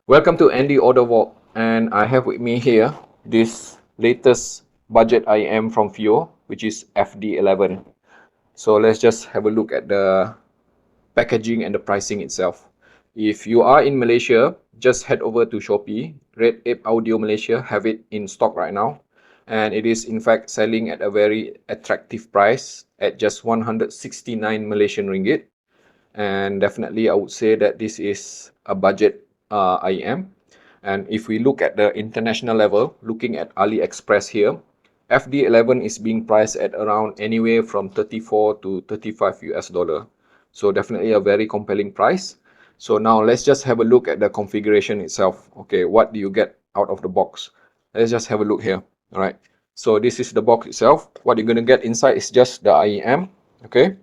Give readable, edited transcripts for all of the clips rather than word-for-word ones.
Welcome to Andy Order Vault, and I have with me here this latest budget IEM from FiiO, which is FD11. So let's just have a look at the packaging and the pricing itself. If you are in Malaysia, just head over to Shopee. Red Ape Audio Malaysia have it in stock right now, and it is in fact selling at a very attractive price at just 169 Malaysian ringgit. And definitely I would say that this is a budget IEM. And if we look at the international level, looking at AliExpress here, FD11 is being priced at around anywhere from 34 to 35 US dollar. So definitely a very compelling price. So now let's just have a look at the configuration itself. Okay, what do you get out of the box? Let's just have a look here. All right. So this is the box itself. What you're going to get inside is just the IEM. Okay,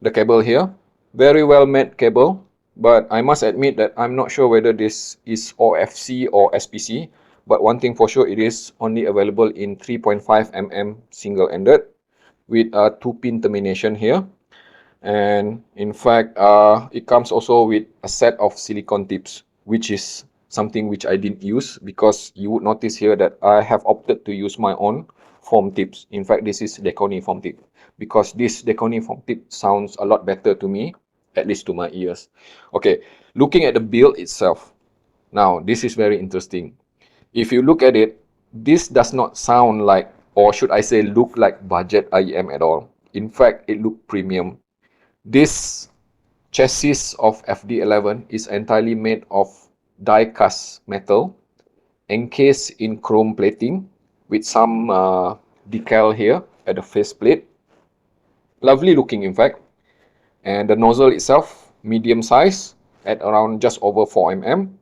the cable here, very well made cable, but I must admit that I'm not sure whether this is OFC or SPC, but one thing for sure, it is only available in 3.5 mm single-ended with a 2-pin termination here. And in fact, it comes also with a set of silicone tips, which is something which I didn't use, because you would notice here that I have opted to use my own foam tips. In fact, this is Deconi foam tip, because this Deconi foam tip sounds a lot better to me, at least to my ears. Okay, looking at the build itself. Now, this is very interesting. If you look at it, this does not sound like, or should I say look like budget IEM at all. In fact, it looks premium. This chassis of FD11 is entirely made of die-cast metal, encased in chrome plating with some decal here at the faceplate. Lovely looking, in fact. And the nozzle itself, medium size at around just over 4 mm.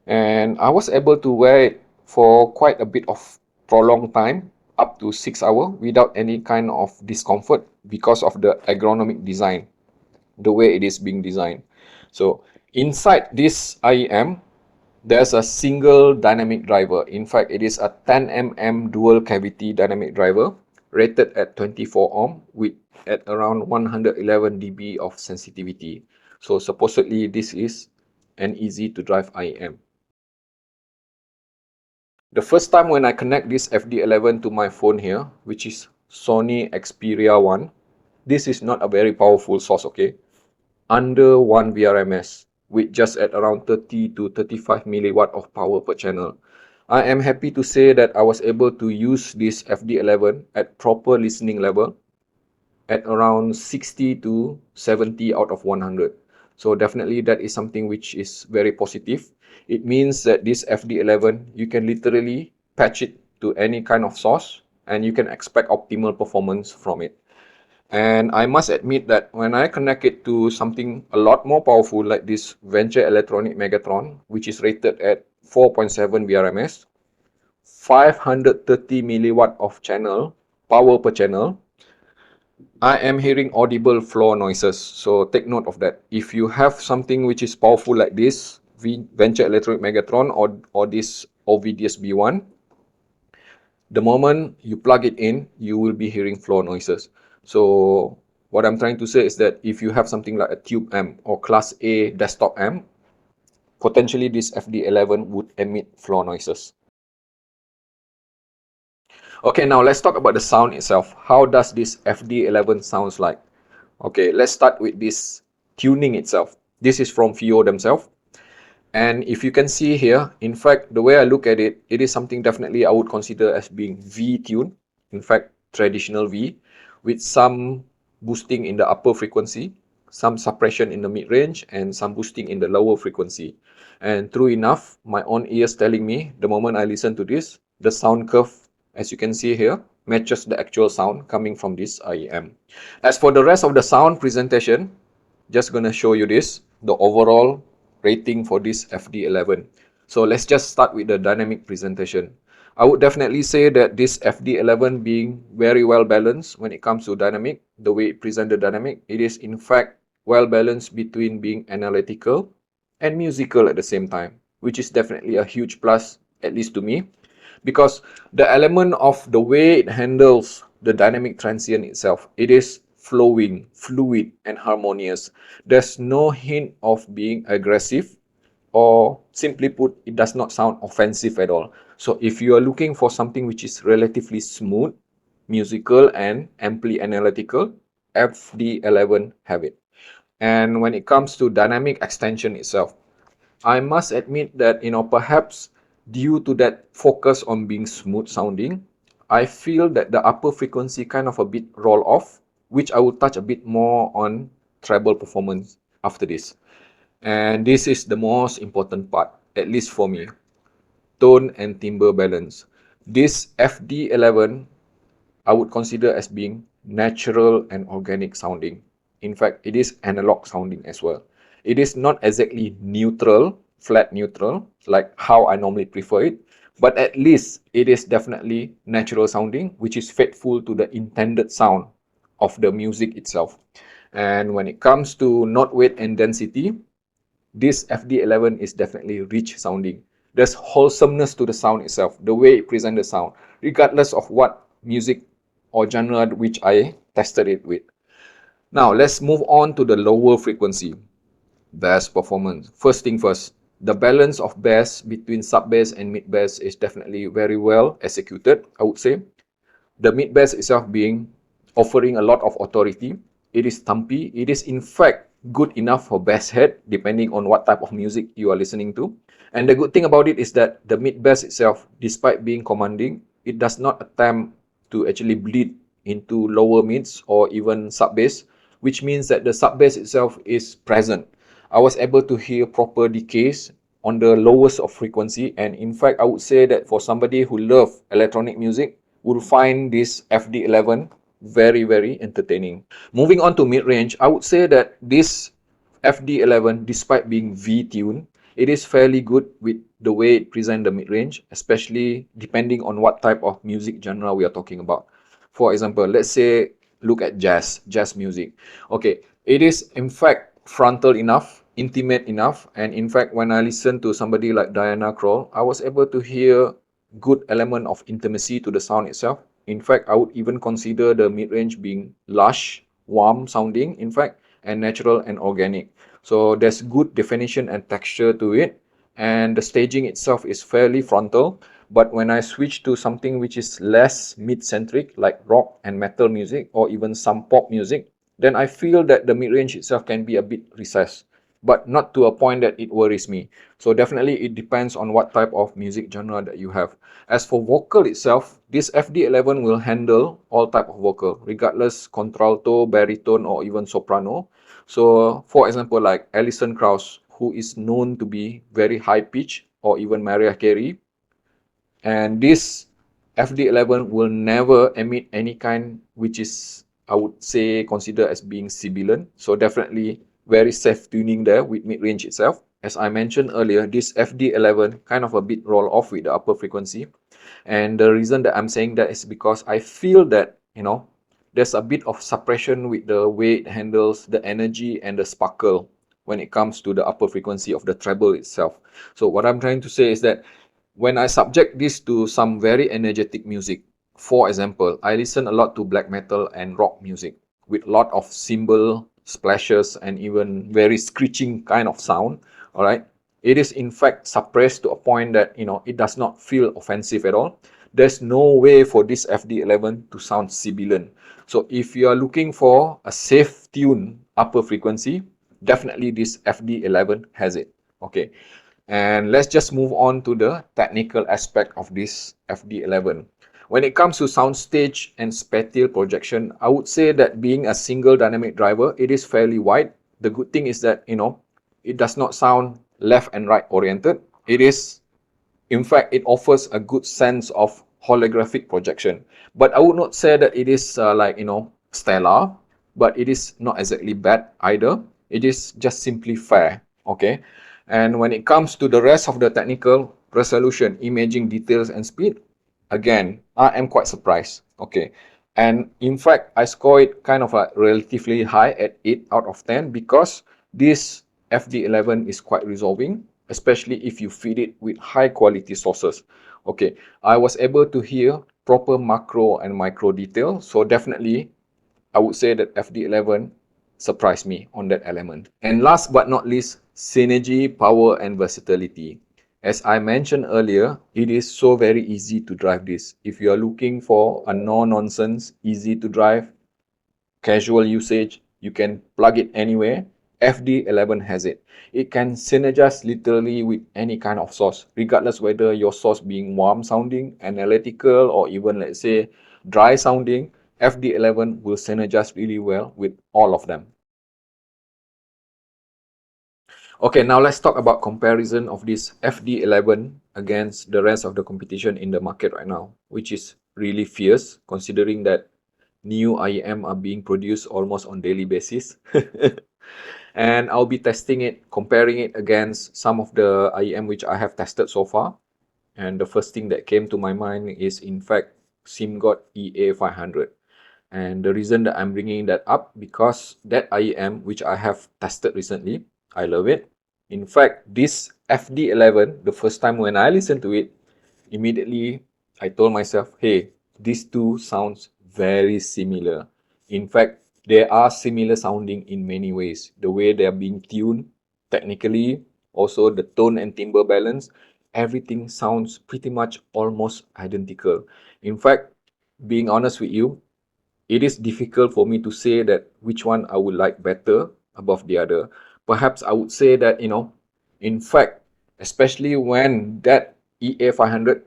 And I was able to wear it for quite a bit of prolonged time, up to 6 hours, without any kind of discomfort because of the ergonomic design, the way it is being designed. So inside this IEM, there's a single dynamic driver. In fact, it is a 10 mm dual cavity dynamic driver rated at 24 ohm with at around 111 dB of sensitivity. So supposedly this is an easy to drive IEM. The first time when I connect this FD11 to my phone here, which is Sony Xperia 1, this is not a very powerful source, okay? Under 1 VRMS with just at around 30 to 35 milliwatt of power per channel. I am happy to say that I was able to use this FD11 at proper listening level at around 60 to 70 out of 100. So definitely that is something which is very positive. It means that this FD11, you can literally patch it to any kind of source and you can expect optimal performance from it. And I must admit that when I connect it to something a lot more powerful like this Venture Electronic Megatron, which is rated at 4.7 VRMS, 530 milliwatt of channel, power per channel, I am hearing audible floor noises. So take note of that. If you have something which is powerful like this, Venture Electronic Megatron or this OVDS B1, the moment you plug it in, you will be hearing floor noises. So what I'm trying to say is that if you have something like a tube amp or class A desktop amp, potentially this FD11 would emit floor noises. Okay, now let's talk about the sound itself. How does this FD11 sounds like? Okay, let's start with this tuning itself. This is from FiiO themselves. And if you can see here, in fact, the way I look at it, it is something definitely I would consider as being V-tuned. In fact, traditional V, with some boosting in the upper frequency, some suppression in the mid-range, and some boosting in the lower frequency. And true enough, my own ears telling me, the moment I listen to this, the sound curve, as you can see here, matches the actual sound coming from this IEM. As for the rest of the sound presentation, just gonna show you this, the overall rating for this FD11. So let's just start with the dynamic presentation. I would definitely say that this FD11 being very well balanced when it comes to dynamic, the way it presents the dynamic, it is in fact well balanced between being analytical and musical at the same time, which is definitely a huge plus, at least to me, because the element of the way it handles the dynamic transient itself, it is flowing, fluid, and harmonious. There's no hint of being aggressive, or simply put, it does not sound offensive at all. So if you are looking for something which is relatively smooth, musical, and amply analytical, FD11 have it. And when it comes to dynamic extension itself, I must admit that, perhaps due to that focus on being smooth sounding, I feel that the upper frequency kind of a bit roll off, which I will touch a bit more on treble performance after this. And this is the most important part, at least for me, tone and timbre balance. This FD11 I would consider as being natural and organic sounding. In fact, it is analog sounding as well. It is not exactly neutral, flat neutral, like how I normally prefer it, but at least it is definitely natural sounding, which is faithful to the intended sound of the music itself. And when it comes to note weight and density, this FD11 is definitely rich sounding. There's wholesomeness to the sound itself, the way it presents the sound, regardless of what music or genre which I tested it with. Now, let's move on to the lower frequency, bass performance. First thing first, the balance of bass between sub bass and mid bass is definitely very well executed, I would say. The mid bass itself being offering a lot of authority. It is thumpy. It is in fact good enough for bass head, depending on what type of music you are listening to. And the good thing about it is that the mid bass itself, despite being commanding, it does not attempt to actually bleed into lower mids or even sub bass, which means that the sub bass itself is present. I was able to hear proper decays on the lowest of frequency, and in fact I would say that for somebody who love electronic music will find this FD11 very, very entertaining. Moving on to mid-range, I would say that this FD11, despite being V-tuned, it is fairly good with the way it presents the mid-range, especially depending on what type of music genre we are talking about. For example, let's say look at jazz music. Okay, it is in fact frontal enough, intimate enough, and in fact when I listen to somebody like Diana Krall, I was able to hear good element of intimacy to the sound itself. In fact, I would even consider the mid-range being lush, warm sounding, in fact, and natural and organic. So there's good definition and texture to it, and the staging itself is fairly frontal. But when I switch to something which is less mid-centric, like rock and metal music, or even some pop music, then I feel that the mid-range itself can be a bit recessed, but not to a point that it worries me. So definitely it depends on what type of music genre that you have. As for vocal itself, this FD11 will handle all type of vocal, regardless contralto, baritone, or even soprano. So for example, like Alison Krauss, who is known to be very high pitch, or even Mariah Carey, and this FD11 will never emit any kind which is, I would say, considered as being sibilant. So definitely very safe tuning there with mid-range itself. As I mentioned earlier, this FD11 kind of a bit roll off with the upper frequency. And the reason that I'm saying that is because I feel that, there's a bit of suppression with the way it handles the energy and the sparkle when it comes to the upper frequency of the treble itself. So what I'm trying to say is that when I subject this to some very energetic music, for example, I listen a lot to black metal and rock music with a lot of cymbal splashes and even very screeching kind of sound, all right? It is in fact suppressed to a point that, it does not feel offensive at all. There's no way for this FD11 to sound sibilant. So if you are looking for a safe tune upper frequency, definitely this FD11 has it, okay? And let's just move on to the technical aspect of this FD11. When it comes to soundstage and spatial projection, I would say that being a single dynamic driver, it is fairly wide. The good thing is that, it does not sound left and right oriented. It is, in fact, it offers a good sense of holographic projection. But I would not say that it is stellar, but it is not exactly bad either. It is just simply fair, okay? And when it comes to the rest of the technical resolution, imaging details and speed, again, I am quite surprised, okay? And in fact, I score it kind of relatively high at 8 out of 10 because this FD11 is quite resolving, especially if you feed it with high quality sources. Okay, I was able to hear proper macro and micro detail, so definitely I would say that FD11 surprised me on that element. And last but not least, synergy, power, and versatility. As I mentioned earlier, it is so very easy to drive this. If you are looking for a no-nonsense, easy to drive, casual usage, you can plug it anywhere. FD11 has it. It can synergize literally with any kind of source, regardless whether your source being warm sounding, analytical, or even let's say dry sounding. FD11 will synergize really well with all of them. Okay, now let's talk about comparison of this FD11 against the rest of the competition in the market right now, which is really fierce considering that new IEM are being produced almost on daily basis. And I'll be testing it, comparing it against some of the IEM which I have tested so far. And the first thing that came to my mind is in fact SIMGOT EA500. And the reason that I'm bringing that up because that IEM which I have tested recently, I love it. In fact, this FD11, the first time when I listened to it, immediately I told myself, hey, these two sounds very similar. In fact, they are similar sounding in many ways. The way they are being tuned, technically, also the tone and timbre balance, everything sounds pretty much almost identical. In fact, being honest with you, it is difficult for me to say that which one I would like better above the other. Perhaps I would say that, in fact, especially when that EA500,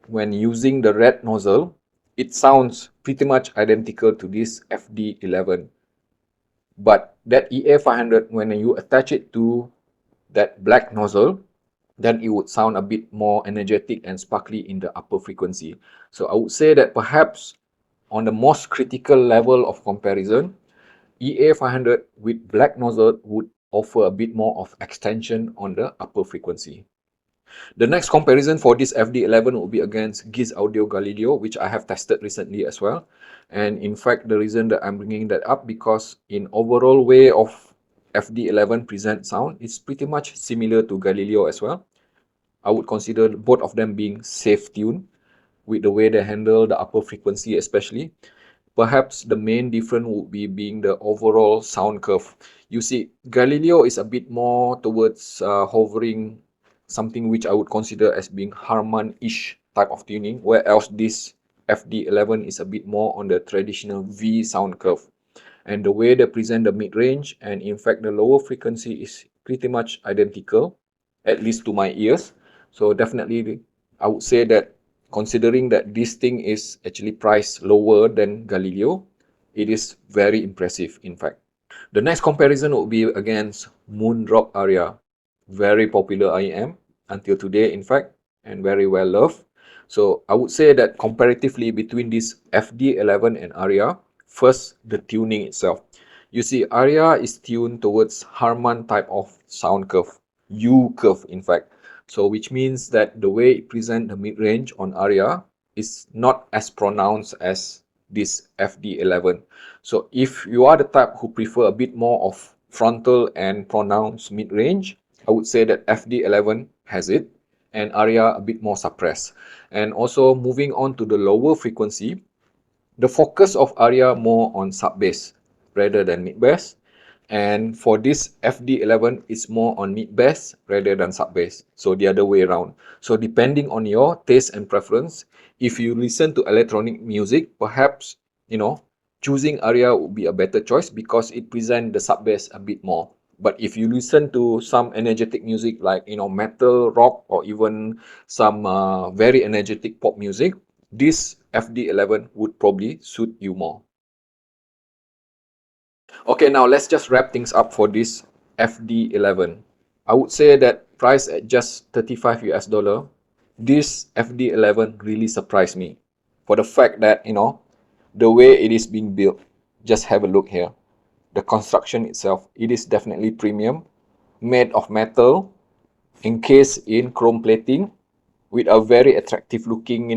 when using the red nozzle, it sounds pretty much identical to this FD11. But that EA500, when you attach it to that black nozzle, then it would sound a bit more energetic and sparkly in the upper frequency. So I would say that perhaps on the most critical level of comparison, EA500 with black nozzle would offer a bit more of extension on the upper frequency. The next comparison for this FD11 will be against Giz Audio Galileo, which I have tested recently as well. And in fact, the reason that I'm bringing that up because in overall way of FD11 present sound, it's pretty much similar to Galileo as well. I would consider both of them being safe tuned with the way they handle the upper frequency especially. Perhaps the main difference would be being the overall sound curve. You see, Galileo is a bit more towards hovering, something which I would consider as being Harman-ish type of tuning, whereas this FD11 is a bit more on the traditional V sound curve. And the way they present the mid-range and in fact the lower frequency is pretty much identical, at least to my ears. So definitely I would say that considering that this thing is actually priced lower than Galileo, it is very impressive in fact. The next comparison would be against Moondrop Aria. Very popular IEM until today in fact, and very well loved. So I would say that comparatively between this FD11 and Aria, first the tuning itself. You see, Aria is tuned towards Harman type of sound curve, U curve in fact. So which means that the way it presents the mid-range on Aria is not as pronounced as this FD11. So if you are the type who prefer a bit more of frontal and pronounced mid-range, I would say that FD11 has it and Aria a bit more suppressed. And also moving on to the lower frequency, the focus of Aria more on sub-bass rather than mid-bass. And for this FD11, it's more on mid-bass rather than sub-bass. So the other way around. So depending on your taste and preference, if you listen to electronic music, perhaps, choosing Aria would be a better choice because it presents the sub-bass a bit more. But if you listen to some energetic music like, metal, rock, or even some very energetic pop music, this FD11 would probably suit you more. Okay, now let's just wrap things up for this FD11. I would say that price at just 35 US dollar, this FD11 really surprised me for the fact that, the way it is being built. Just have a look here. The construction itself, it is definitely premium, made of metal, encased in chrome plating with a very attractive looking,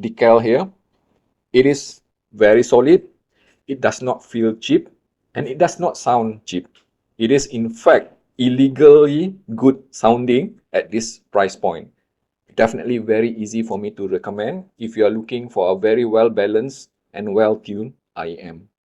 decal here. It is very solid. It does not feel cheap and it does not sound cheap. It is in fact illegally good sounding at this price point. Definitely very easy for me to recommend if you are looking for a very well balanced and well tuned IEM.